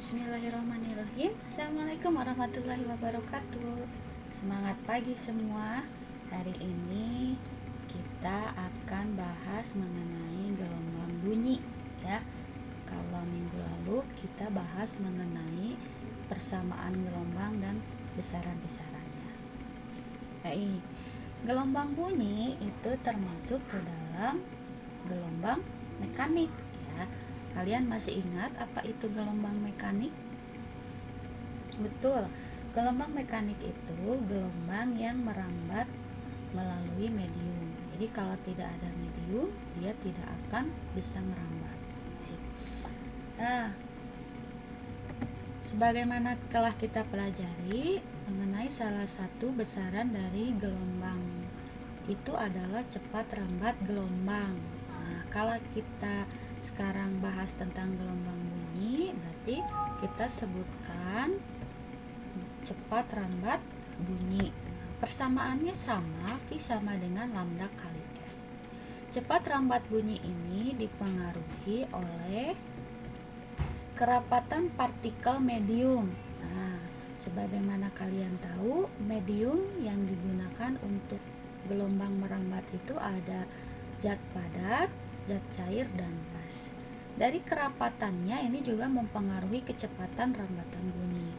Bismillahirrahmanirrahim. Assalamualaikum warahmatullahi wabarakatuh. Semangat pagi semua. Hari ini kita akan bahas mengenai gelombang bunyi ya. Kalau minggu lalu kita bahas mengenai persamaan gelombang dan besaran-besarannya. Baik. Gelombang bunyi itu termasuk ke dalam gelombang mekanik ya. Kalian masih ingat apa itu gelombang mekanik? Betul, gelombang mekanik itu gelombang yang merambat melalui medium. Jadi kalau tidak ada medium, dia tidak akan bisa merambat. Nah, sebagaimana telah kita pelajari mengenai salah satu besaran dari gelombang itu adalah cepat rambat gelombang. Nah, kalau kita sekarang bahas tentang gelombang bunyi, berarti kita sebutkan cepat rambat bunyi. Persamaannya sama, V sama dengan lambda kali F. Cepat rambat bunyi ini dipengaruhi oleh kerapatan partikel medium. Nah, sebagaimana kalian tahu, medium yang digunakan untuk gelombang merambat itu ada zat padat, zat cair, dan gas. Dari kerapatannya ini juga mempengaruhi kecepatan rambatan bunyi.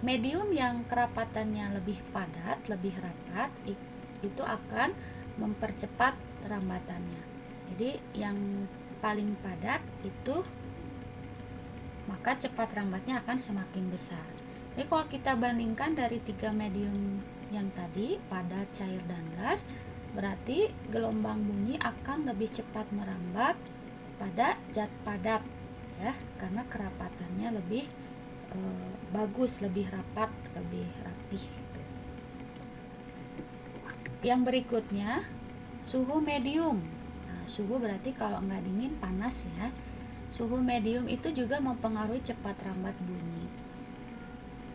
Medium yang kerapatannya lebih padat, lebih rapat, itu akan mempercepat rambatannya. Jadi yang paling padat itu maka cepat rambatnya akan semakin besar. Jadi kalau kita bandingkan dari 3 medium yang tadi, padat, cair, dan gas, berarti gelombang bunyi akan lebih cepat merambat pada zat padat ya, karena kerapatannya lebih bagus, lebih rapat, lebih rapih. Yang berikutnya, suhu medium. Nah, suhu berarti kalau nggak dingin panas ya. Suhu medium itu juga mempengaruhi cepat rambat bunyi.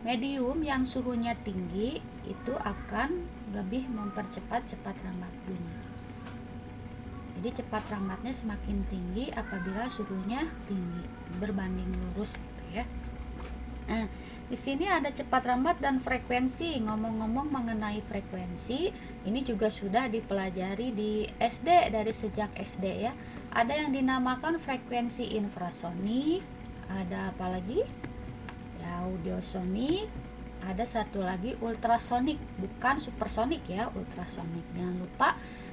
Medium yang suhunya tinggi itu akan lebih mempercepat cepat rambat bunyi. Jadi cepat rambatnya semakin tinggi apabila suhunya tinggi, berbanding lurus gitu ya. Nah, di sini ada cepat rambat dan frekuensi. Ngomong-ngomong mengenai frekuensi, ini juga sudah dipelajari di SD, dari sejak SD ya. Ada yang dinamakan frekuensi infrasonik, ada apa lagi? Ya, audiosonik, ada satu lagi ultrasonik, bukan supersonik ya, ultrasonik. Jangan lupa,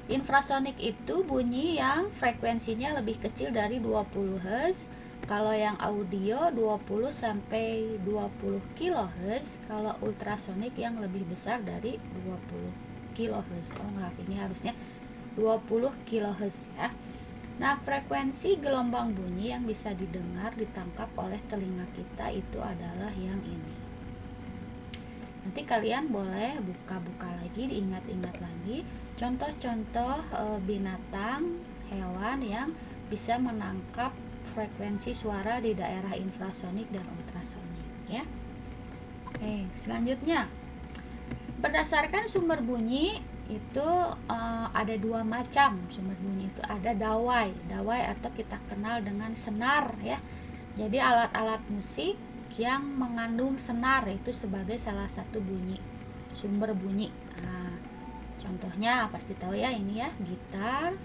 infrasonik itu bunyi yang frekuensinya lebih kecil dari 20 Hz. Kalau yang audio 20 sampai 20 kHz, kalau ultrasonik yang lebih besar dari 20 kHz. Oh, maaf, ini harusnya 20 kHz ya. Nah, frekuensi gelombang bunyi yang bisa didengar, ditangkap oleh telinga kita itu adalah yang ini. Nanti kalian boleh buka-buka lagi, diingat-ingat lagi contoh-contoh binatang, hewan yang bisa menangkap frekuensi suara di daerah infrasonik dan ultrasonik ya. Oke, selanjutnya berdasarkan sumber bunyi itu ada 2 macam sumber bunyi itu. Ada dawai atau kita kenal dengan senar ya. Jadi alat-alat musik yang mengandung senar itu sebagai salah satu bunyi, sumber bunyi. Nah, contohnya pasti tahu ya, ini ya, gitar.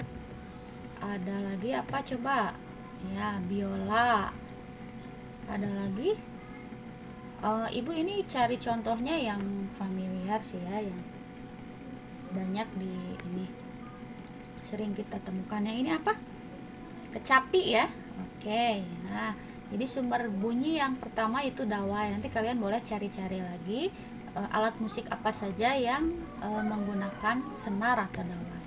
Ada lagi apa coba? Ya, biola. Ada lagi ibu ini cari contohnya yang familiar sih ya, yang banyak di ini sering kita temukan. Yang ini apa? Kecapi ya. Oke. Nah, jadi sumber bunyi yang pertama itu dawai. Nanti kalian boleh cari-cari lagi alat musik apa saja yang menggunakan senar atau dawai.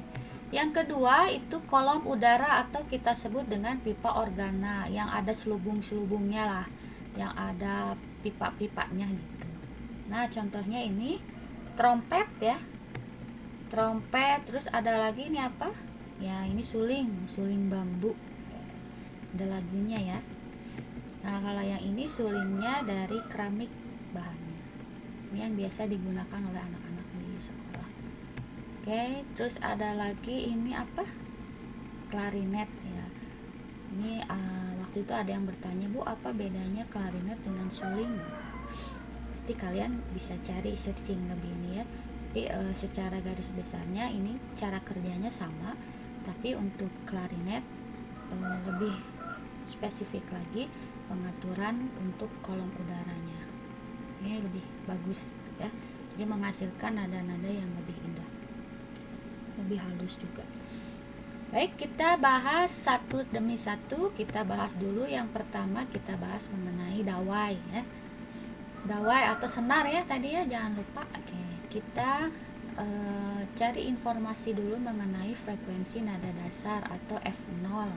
Yang kedua itu kolom udara atau kita sebut dengan pipa organa, yang ada selubung-selubungnya lah, yang ada pipa-pipanya gitu. Nah, contohnya ini trompet ya. Trompet, terus ada lagi ini apa? Ya, ini suling bambu. Ada lagunya ya. Nah, kalau yang ini sulingnya dari keramik bahannya. Ini yang biasa digunakan oleh anak-anak di sekolah. Oke, terus ada lagi ini apa? Klarinet ya. Ini waktu waktu itu ada yang bertanya, Bu, apa bedanya klarinet dengan suling? Nanti kalian bisa cari searching lebih ini ya. Tapi secara garis besarnya ini cara kerjanya sama, tapi untuk klarinet lebih spesifik lagi pengaturan untuk kolom udaranya. Ini lebih bagus ya. Dia menghasilkan nada-nada yang lebih indah, lebih halus juga. Baik, kita bahas satu demi satu. Kita bahas dulu yang pertama, kita bahas mengenai dawai ya. Dawai atau senar ya tadi ya, jangan lupa. Oke, kita cari informasi dulu mengenai frekuensi nada dasar atau F0.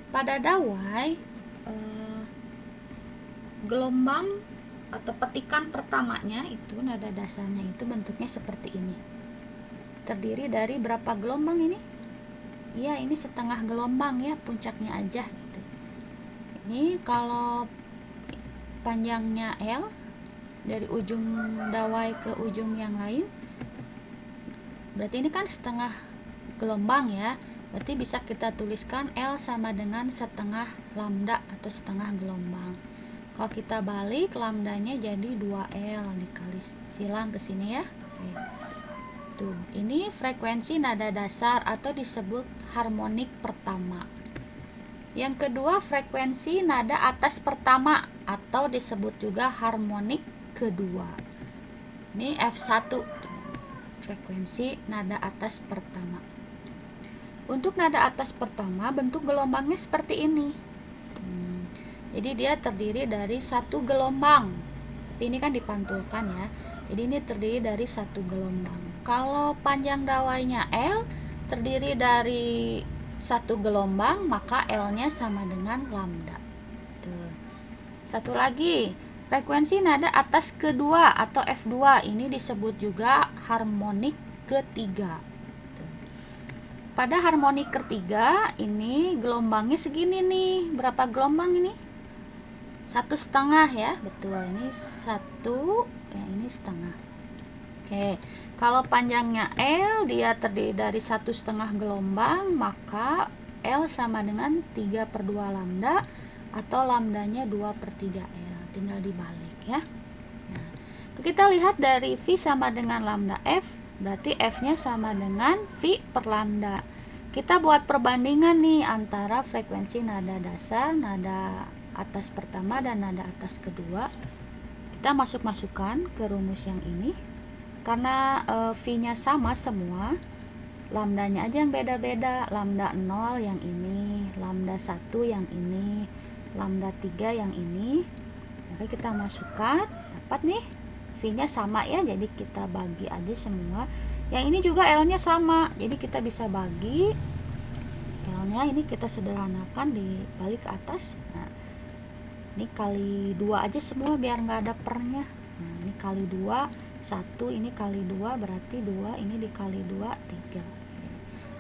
Pada dawai gelombang atau petikan pertamanya itu nada dasarnya itu bentuknya seperti ini. Terdiri dari berapa gelombang ini? Ya, ini setengah gelombang ya, puncaknya aja gitu. Ini kalau panjangnya L dari ujung dawai ke ujung yang lain, berarti ini kan setengah gelombang ya. Berarti bisa kita tuliskan L sama dengan setengah lambda atau setengah gelombang. Kalau kita balik, lambdanya jadi 2L dikali silang ke sini ya. Oke. Tuh, ini frekuensi nada dasar atau disebut harmonik pertama. Yang kedua, frekuensi nada atas pertama atau disebut juga harmonik kedua. Ini F1, frekuensi nada atas pertama. Untuk nada atas pertama, bentuk gelombangnya seperti ini. Jadi dia terdiri dari satu gelombang. Tapi ini kan dipantulkan ya. Jadi ini terdiri dari satu gelombang. Kalau panjang dawainya L terdiri dari satu gelombang, maka L-nya sama dengan lambda. Tuh. Satu lagi, frekuensi nada atas kedua atau F2 ini disebut juga harmonik ketiga. Tuh. Pada harmonik ketiga ini gelombangnya segini nih. Berapa gelombang ini? 1,5 ya, betul. Ini 1, ya ini setengah. Oke. Kalau panjangnya L dia terdiri dari 1,5 gelombang, maka L sama dengan 3/2 lambda atau lambdanya 2/3 L. Tinggal dibalik ya. Nah, kita lihat dari V sama dengan lambda F, berarti F-nya sama dengan V per lambda. Kita buat perbandingan nih antara frekuensi nada dasar, nada atas pertama dan nada atas kedua. Kita masukkan ke rumus yang ini. Karena V-nya sama semua, lambdanya aja yang beda-beda. Lambda 0 yang ini, lambda 1 yang ini, lambda 3 yang ini. Maka kita masukkan, dapat nih V-nya sama ya, jadi kita bagi aja semua. Yang ini juga L-nya sama, jadi kita bisa bagi L-nya, ini kita sederhanakan dibalik ke atas. Nah, ini kali 2 aja semua biar nggak ada pernya. Nah, ini kali 2, 1 ini kali 2 berarti 2, ini dikali 2, 3.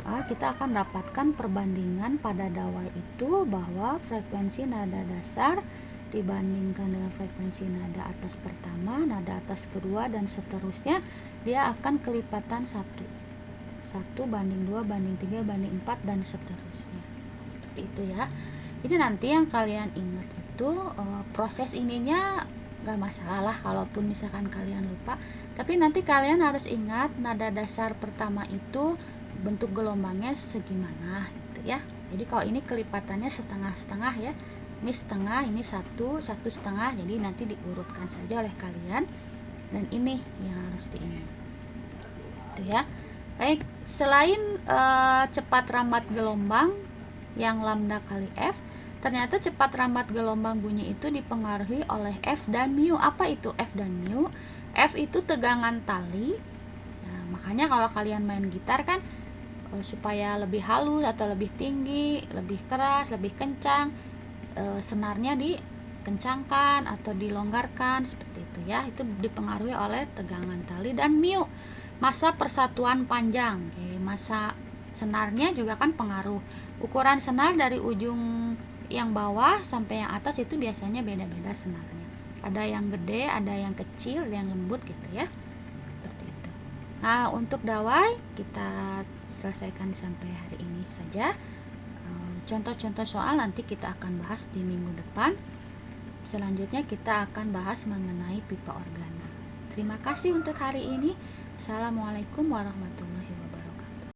Nah, kita akan dapatkan perbandingan pada dawai itu bahwa frekuensi nada dasar dibandingkan dengan frekuensi nada atas pertama, nada atas kedua, dan seterusnya, dia akan kelipatan 1 banding 2 banding 3 banding 4 dan seterusnya. Seperti itu ya. Jadi nanti yang kalian ingat itu proses ininya gak masalah lah kalaupun misalkan kalian lupa, tapi nanti kalian harus ingat nada dasar pertama itu bentuk gelombangnya segimana gitu ya. Jadi kalau ini kelipatannya setengah-setengah ya, ini setengah, ini satu setengah, jadi nanti diurutkan saja oleh kalian, dan ini yang harus diingat itu ya. Baik, selain cepat rambat gelombang yang lambda kali F, ternyata cepat rambat gelombang bunyi itu dipengaruhi oleh F dan mu. Apa itu F dan mu? F itu tegangan tali. Nah, makanya kalau kalian main gitar kan supaya lebih halus atau lebih tinggi, lebih keras, lebih kencang, senarnya dikencangkan atau dilonggarkan seperti itu ya. Itu dipengaruhi oleh tegangan tali. Dan mu, masa persatuan panjang. Oke, masa senarnya juga kan pengaruh. Ukuran senar dari ujung yang bawah sampai yang atas itu biasanya beda-beda senarnya. Ada yang gede, ada yang kecil, ada yang lembut gitu ya. Seperti itu. Nah, untuk dawai kita selesaikan sampai hari ini saja. contoh-contoh soal nanti kita akan bahas di minggu depan. Selanjutnya kita akan bahas mengenai pipa organa. Terima kasih untuk hari ini. Assalamualaikum warahmatullahi wabarakatuh.